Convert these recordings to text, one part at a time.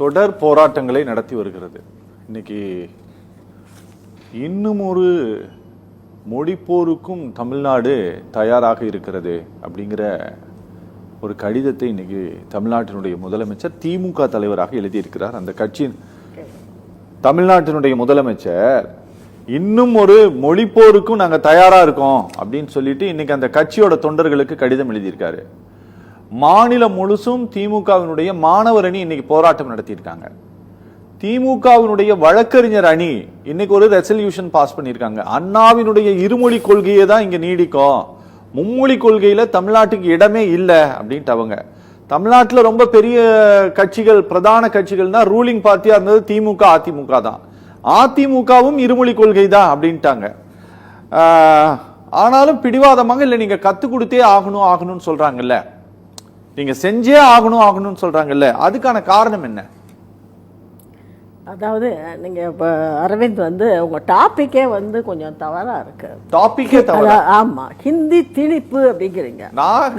தொடர் போராட்டங்களை நடத்தி வருகிறது. இன்னைக்கு இன்னும் ஒரு மொழிப்போருக்கும் தமிழ்நாடு தயாராக இருக்கிறது அப்படிங்கிற ஒரு கடிதத்தை இன்னைக்கு தமிழ்நாட்டினுடைய முதலமைச்சர் திமுக தலைவராக எழுதியிருக்கிறார். அந்த கட்சியின் தமிழ்நாட்டினுடைய முதலமைச்சர் இன்னும் ஒரு மொழிப்போருக்கும் நாங்க தயாரா இருக்கோம் அப்படின்னு சொல்லிட்டு இன்னைக்கு அந்த கட்சியோட தொண்டர்களுக்கு கடிதம் எழுதியிருக்காரு. மாநிலம் முழுசும் திமுகவினுடைய மாணவர் அணி இன்னைக்கு போராட்டம் நடத்தியிருக்காங்க. திமுகவினுடைய வழக்கறிஞர் அணி இன்னைக்கு ஒரு ரெசல்யூஷன் பாஸ் பண்ணியிருக்காங்க. அண்ணாவினுடைய இருமொழி கொள்கையை தான் இங்க நீடிக்கும், மும்மொழி கொள்கையில தமிழ்நாட்டுக்கு இடமே இல்லை அப்படின்ட்டு அவங்க. தமிழ்நாட்டில் ரொம்ப பெரிய கட்சிகள், பிரதான கட்சிகள் தான் ரூலிங் பார்ட்டியா இருந்தது திமுக, அதிமுக தான். அதிமுகவும் இருமொழி கொள்கை தான் அப்படின்ட்டாங்க. ஆனாலும் பிடிவாதமாக இல்லை, நீங்க கத்து கொடுத்தே ஆகணும்னு சொல்றாங்கல்ல, நீங்க செஞ்சே ஆகணும்னு சொல்றாங்கல்ல, அதுக்கான காரணம் என்ன? அதாவது நீங்க இப்ப அரவிந்த் உங்க டாபிக்கே கொஞ்சம் தவறா இருக்கு. டாபிக்கே தவறா? ஆமா, ஹிந்தி திணிப்பு அப்படிங்கிறீங்க.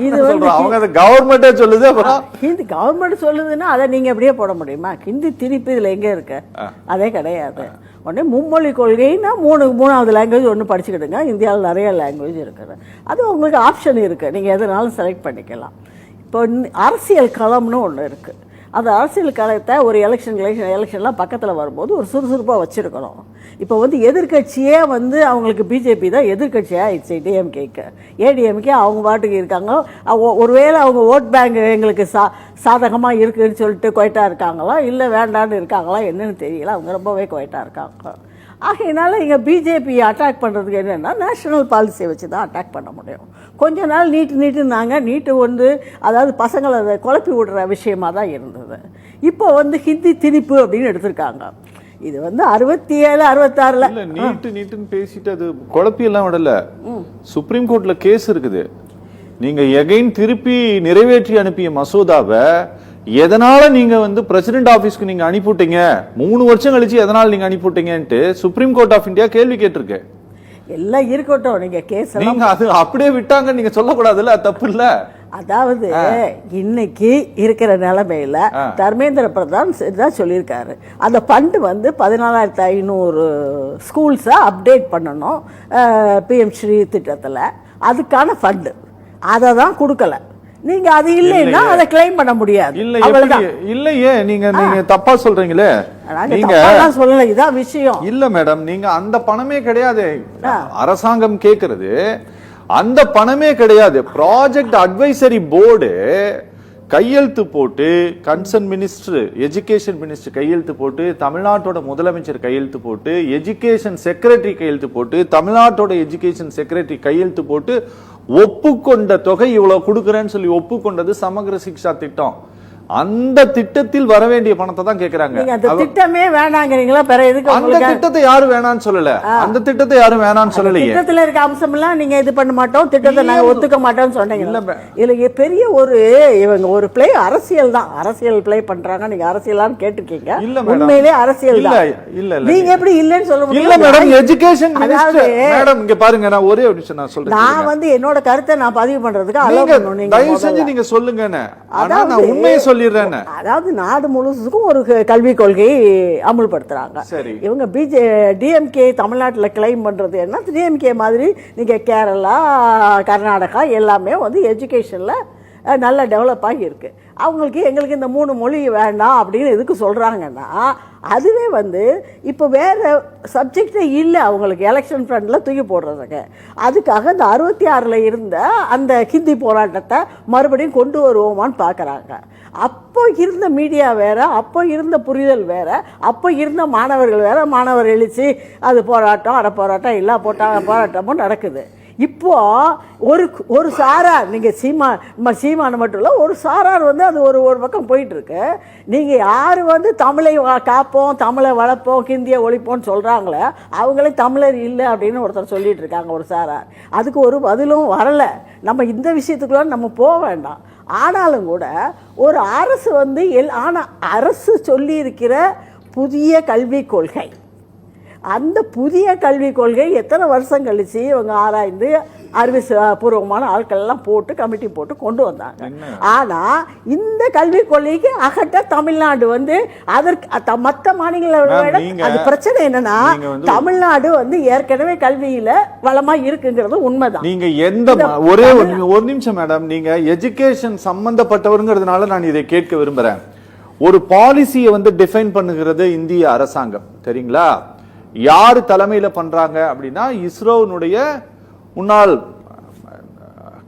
இது அவங்க கவர்மெண்டே சொல்லுது. ஹிந்தி கவர்மெண்ட் சொல்லுதுன்னா அதை நீங்க அப்படியே போட முடியுமா? ஹிந்தி திணிப்பு இதுல எங்க இருக்கு? அதே கிடையாது. உடனே மும்மொழி கொள்கைன்னா மூணாவது லாங்குவேஜ் ஒன்று படிச்சுக்கிடுங்க. இந்தியாவில் நிறைய லாங்குவேஜ் இருக்குது, அது உங்களுக்கு ஆப்ஷன் இருக்கு, நீங்க எதுனாலும் செலக்ட் பண்ணிக்கலாம். இப்போ அரசியல் களம்னு ஒன்று இருக்கு. அந்த அரசியல் களத்தை ஒரு எலெக்ஷன்லாம் பக்கத்தில் வரும்போது ஒரு சுறுசுறுப்பாக வச்சுருக்கணும். இப்போ எதிர்கட்சியே அவங்களுக்கு பிஜேபி தான் எதிர்கட்சியாக ஆயிடுச்சு. டிஎம்கேக்கு ஏடிஎம்கே அவங்க பாட்டுக்கு இருக்காங்க. ஒருவேளை அவங்க ஓட் பேங்க் எங்களுக்கு சாதகமாக இருக்குதுன்னு சொல்லிட்டு குவைட்டாக இருக்காங்களா, இல்லை வேண்டான்னு இருக்காங்களா என்னன்னு தெரியல. அவங்க ரொம்பவே குவைட்டாக இருக்காங்க. ஆகையினால இங்கே பிஜேபி அட்டாக் பண்ணுறதுக்கு என்னென்னா நேஷனல் பாலிசியை வச்சு தான் அட்டாக் பண்ண முடியும். கொஞ்ச நாள் நீட்டுனாங்க. நீட்டு அதாவது பசங்களை அதை குழப்பி விடுற விஷயமா தான் இருந்தது. இப்போ ஹிந்தி திணிப்பு அப்படின்னு எடுத்திருக்காங்க. இது 67, 66 நீட்டுன்னு பேசிட்டு அது குழப்பி எல்லாம் விடல. சுப்ரீம் கோர்ட்ல கேஸ் இருக்குது. நீங்க எகைன் திருப்பி நிறைவேற்றி அனுப்பிய மசோதாவை எதனால நீங்க பிரசிடென்ட் ஆபீஸ்க்கு நீங்க அனுப்பிவிட்டீங்க, 3 வருஷம் கழிச்சு எதனால நீங்க அனுப்பிவிட்டீங்கன்ட்டு சுப்ரீம் கோர்ட் ஆஃப் இந்தியா கேள்வி கேட்டிருக்கு. எல்லாம் இருக்கட்டும், நீங்க கேஸ் நீங்க அது அப்படியே விட்டாங்க நீங்க சொல்லக்கூடாதுல்ல, தப்பு இல்ல. அதாவது இன்னைக்கு இருக்கிற நிலைமையில தர்மேந்திர பிரதான் தான் சொல்லியிருக்காரு, அந்த ஃபண்டு 14,500 ஸ்கூல்ஸை அப்டேட் பண்ணணும் பிஎம் ஸ்ரீ திட்டத்தில். அதுக்கான ஃபண்டு அதை தான் கொடுக்கல. நீங்க அது இல்லைன்னா அதை கிளைம் பண்ண முடியாது. இல்லையே, நீங்க தப்பா சொல்றீங்களே. நீங்க சொல்லல, இதான் விஷயம். இல்ல மேடம், நீங்க அந்த பணமே கிடையாது. அரசாங்கம் கேக்குறது அந்த பணமே கிடையாது. ப்ராஜெக்ட் அட்வைசரி போர்டு கையெழுத்து போட்டு, கன்சர்ன் மினிஸ்டர், எஜுகேஷன் மினிஸ்டர் கையெழுத்து போட்டு, தமிழ்நாட்டோட முதலமைச்சர் கையெழுத்து போட்டு, எஜுகேஷன் செக்ரட்டரி கையெழுத்து போட்டு, தமிழ்நாட்டோட எஜுகேஷன் செக்ரட்டரி கையெழுத்து போட்டு ஒப்புக்கொண்ட தொகை இவ்வளவு கொடுக்கறேன்னு சொல்லி ஒப்புக்கொண்டது சமக்ர சிக்ஷா திட்டம். அந்த திட்டத்தில் வர வேண்டிய பணத்தை தான் கேக்குறாங்க. அந்த திட்டமே வேணாங்கிறீங்களா? அந்த திட்டத்தை யாரும் வேணான்னு சொல்லல. அந்த திட்டத்தை யாரும் வேணான்னு சொல்லலையே. திட்டத்துல இருக்க அம்சம் எல்லாம் நீங்க இது பண்ண மாட்டோம், திட்டத்தை நாங்க ஒத்துக்க மாட்டோம்னு சொன்னீங்க. இதுல பெரிய இவங்க ஒரு பிளே அரசியல் தான். அரசியல் பிளே பண்றாங்க. நீங்க அரசியலான்னு கேட்டிருக்கீங்க. உண்மையிலே அரசியல் தான். இல்ல நீங்க எப்படி இல்லன்னு சொல்ல முடியும்? இல்ல மேடம், எஜுகேஷன் மினிஸ்டர் மேடம் இங்க பாருங்க, நான் ஒரே ஒரு விஷயம் நான் சொல்றேன். நான் என்னோட கருத்தை நான் பதிவு பண்றதுக்கு அலோவ் பண்ணணும். நீங்க தயவு செஞ்சு நீங்க சொல்லுங்க. ஆனா நான் உண்மையை சொல்லிடுறேன். அதாவது நாடு முழுசுக்கும் ஒரு கல்விக் கொள்கையை அமுல்படுத்துறாங்க. இவங்க டிஎம்கே தமிழ்நாட்டில் கிளைம் பண்றது என்ன, டிஎம்கே மாதிரி நீங்க கேரளா, கர்நாடகா எல்லாமே எஜுகேஷன்ல நல்ல டெவலப் ஆகி இருக்கு. அவங்களுக்கு எங்களுக்கு இந்த 3 மொழி வேண்டாம் அப்படின்னு எதுக்கு சொல்றாங்கன்னா, அதுவே இப்போ வேற சப்ஜெக்டே இல்லை அவங்களுக்கு எலெக்ஷன் ஃப்ரண்ட்ல தூக்கி போடுறதுக்கு. அதுக்காக இந்த 66 இருந்த அந்த ஹிந்தி போராட்டத்தை மறுபடியும் கொண்டு வருவோமான்னு பார்க்குறாங்க. அப்போ இருந்த மீடியா வேற, அப்போ இருந்த புரிதல் வேற, அப்போ இருந்த மாணவர்கள் வேற. மாணவர் எழுச்சி, அது போராட்டம், அட போராட்டம், எல்லா போராட்டமும் நடக்குது. இப்போ ஒரு சாரார், நீங்க சீமான மட்டும் இல்லை, ஒரு சாரார் அது ஒரு பக்கம் போயிட்டு இருக்கு. நீங்க யாரு தமிழை காப்போம், தமிழை வளர்ப்போம், ஹிந்தியை ஒழிப்போம்னு சொல்றாங்களே, அவங்களே தமிழர் இல்லை அப்படின்னு ஒருத்தர் சொல்லிட்டு இருக்காங்க, ஒரு சாரார். அதுக்கு ஒரு பதிலும் வரல. நம்ம இந்த விஷயத்துக்குள்ள நம்ம போக வேண்டாம். ஆனாலும் கூட ஒரு அரசு அரசு சொல்லி இருக்கிற புதிய கல்விக் கொள்கை, அந்த புதிய கல்விக் கொள்கை எத்தனை வருஷம் கழிச்சு இவங்க ஆராய்ந்து பூர்வமான ஆட்கள் எல்லாம் போட்டு கமிட்டி போட்டு கொண்டு வந்தாங்க. ஆனா இந்த கல்விக் கொள்கைக்கு அகட்ட தமிழ்நாடு வந்து அதற்கு மற்ற மாநிலங்களை விட அது பிரச்சனை என்னன்னா தமிழ்நாடு வந்து ஏற்கனவே கல்வியில வளமா இருக்குங்கிறது உண்மைதான். நீங்க எந்த ஒரே ஒரு நிமிஷம் மேடம், நீங்க எஜுகேஷன் சம்பந்தப்பட்டவருங்கிறதுனால நான் இதை கேட்க விரும்புறேன். ஒரு பாலிசியை வந்து டிஃபைன் பண்ணுகிறது இந்திய அரசாங்கம், சரிங்களா? யாரு தலைமையில பண்றாங்க அப்படின்னா இஸ்ரோனுடைய முன்னாள்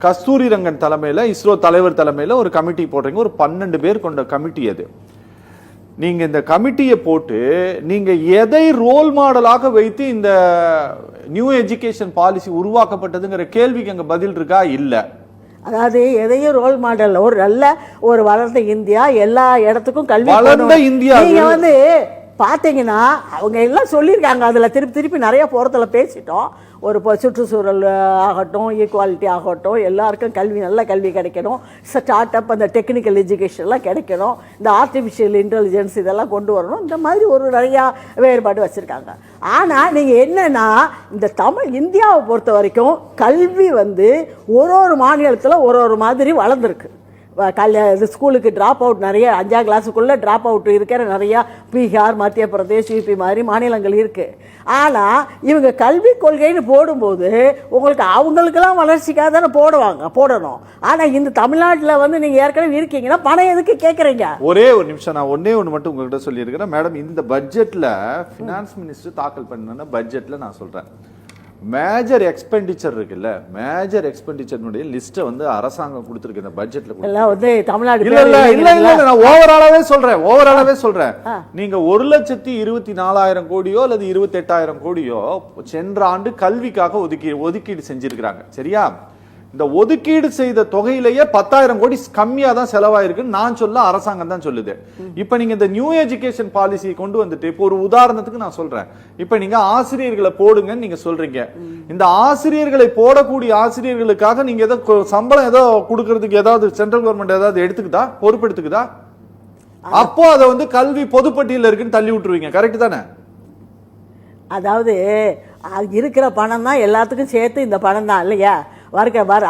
கஸ்தூரி ரங்கன் தலைமையில, இஸ்ரோ தலைவர் தலைமையில ஒரு கமிட்டி போடுறீங்க. ஒரு 12 பேர் கொண்ட கமிட்டி அது. நீங்க இந்த கமிட்டியை போட்டு நீங்க எதை ரோல் மாடலாக வைத்து இந்த நியூ எஜுகேஷன் பாலிசி உருவாக்கப்பட்டதுங்கிற கேள்விக்கு அங்க பதில் இருக்கா? இல்ல. அதாவது எதையும் ரோல் மாடல், ஒரு நல்ல ஒரு வளர்ந்த இந்தியா, எல்லா இடத்துக்கும் கல்வி வளர்ந்த இந்தியா. நீங்க வந்து பாத்தீங்கன்னா அவங்க எல்லாம் சொல்லியிருக்காங்க, அதுல திருப்பி நிறைய போறதுல பேசிட்டோம். ஒரு சுற்றுச்சூழல் ஆகட்டும், ஈக்குவாலிட்டி ஆகட்டும், எல்லாருக்கும் கல்வி, நல்ல கல்வி கிடைக்கணும், ஸ்டார்ட் அப், அந்த டெக்னிக்கல் எஜுகேஷன்லாம் கிடைக்கணும், இந்த ஆர்டிஃபிஷியல் இன்டெலிஜென்ஸ் இதெல்லாம் கொண்டு வரணும், இந்த மாதிரி ஒரு நிறையா வேறுபாடு வச்சுருக்காங்க. ஆனால் நீங்கள் என்னென்னா இந்த இந்தியாவை பொறுத்த வரைக்கும் கல்வி வந்து ஒரு மாநிலத்தில் ஒரு மாதிரி வளர்ந்துருக்கு. ஸ்கூலுக்கு ட்ராப் அவுட் நிறைய 5ஆம் கிளாஸுக்குள்ளே ட்ராப் அவுட் இருக்கிற நிறையா பீகார், மத்திய பிரதேஷ், யூபி மாதிரி மாநிலங்கள் இருக்குது. ஆனால் இவங்க கல்விக் கொள்கைன்னு போடும்போது உங்களுக்கு அவங்களுக்கெல்லாம் வளர்ச்சிக்காக தானே போடணும். ஆனால் இந்த தமிழ்நாட்டில் வந்து நீங்கள் ஏற்கனவே இருக்கீங்கன்னா பணம் எதுக்கு கேட்குறீங்க? ஒரே ஒரு நிமிஷம், நான் ஒன்னே ஒன்று மட்டும் உங்கள்கிட்ட சொல்லியிருக்கிறேன் மேடம். இந்த பட்ஜெட்டில் ஃபினான்ஸ் மினிஸ்டர் தாக்கல் பண்ண பட்ஜெட்டில் நான் சொல்கிறேன், மேஜர் எக்ஸ்பெண்டிச்சர் இருக்குல்ல, மேஜர் எக்ஸ்பெண்டிச்சருடைய லிஸ்ட்டை வந்து அரசாங்கம் கொடுத்திருக்கு இந்த பட்ஜெட்ல. எல்லாம் வந்து தமிழ்நாடு இல்ல நான் ஓவராலாவே சொல்றேன். நீங்க 1,24,000 கோடியோ அல்லது 28,000 கோடியோ சென்ற ஆண்டு கல்விக்காக ஒதுக்கீடு செஞ்சிருக்கிறாங்க, சரியா? இந்த ஒதுக்கீடு செய்த தொகையிலேயே 10,000 கோடி கம்மியா தான் செலவாயிருக்குன்னு நான் சொல்ல, அரசாங்கம் தான் சொல்லுது. இப்ப நீங்க இந்த நியூ எஜுகேஷன் பாலிசி கொண்டு வந்துட்டு, இப்போ ஒரு உதாரணத்துக்கு நான் சொல்றேன், இப்ப நீங்க ஆசிரியர்களை போடுங்கன்னு நீங்க சொல்றீங்க. இந்த ஆசிரியர்களை போடக்கூடிய ஆசிரியர்களுக்காக நீங்க ஏதோ சம்பளம் ஏதோ கொடுக்கறதுக்கு ஏதாவது சென்ட்ரல் கவர்மெண்ட் ஏதாவது எடுத்துக்குதா, பொறுப்பு எடுத்துக்குதா? அப்போ அதை வந்து கல்வி பொதுப்பட்டியல இருக்குன்னு தள்ளி விட்டுருவீங்க, கரெக்ட் தானே? அதாவது இருக்கிற பணம் தான் எல்லாத்துக்கும் சேர்த்து இந்த பணம் தான் இல்லையா?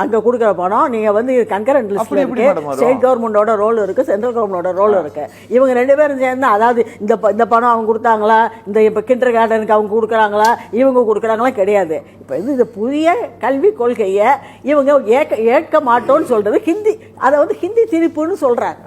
அங்க கொடுக்குற பணம் நீங்க வந்து கன்கரண்ட் லிஸ்ட்ல இருக்கு. ஸ்டேட் கவர்மெண்டோட ரோல் இருக்கு, சென்ட்ரல் கவர்மெண்டோட ரோல் இருக்கு. இவங்க 2 பேரும் சேர்ந்து, அதாவது இந்த பணம் அவங்க கொடுத்தாங்களா, இந்த இப்ப கிண்டர் கார்டனுக்கு அவங்க கொடுக்குறாங்களா, இவங்க கொடுக்குறாங்களா? கிடையாது. இப்ப இது புதிய கல்விக் கொள்கையை இவங்க ஏற்க மாட்டோம்னு சொல்றது ஹிந்தி, அதை வந்து ஹிந்தி திணிப்புன்னு சொல்றாங்க.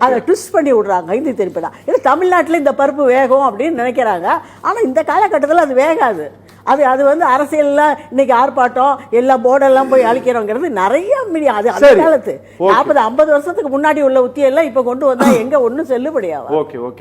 அதை ட்விஸ்ட் பண்ணி விடுறாங்க, ஹிந்தி திருப்பி தான். இது தமிழ்நாட்டில் இந்த பருப்பு வேகும் அப்படின்னு நினைக்கிறாங்க. ஆனால் இந்த காலகட்டத்தில் அது வேகாது. அது வந்து அரசியல்ல இன்னைக்கு ஆர்ப்பாட்டம், எல்லா போர்டெல்லாம் போய் அழிக்கிறோங்கிறது நிறைய மீடியா. அது அந்த காலத்து 40-50 வருஷத்துக்கு முன்னாடி உள்ள உத்தியெல்லாம் இப்ப கொண்டு வந்தா எங்க ஒன்றும் செல்லுபடியாகும்.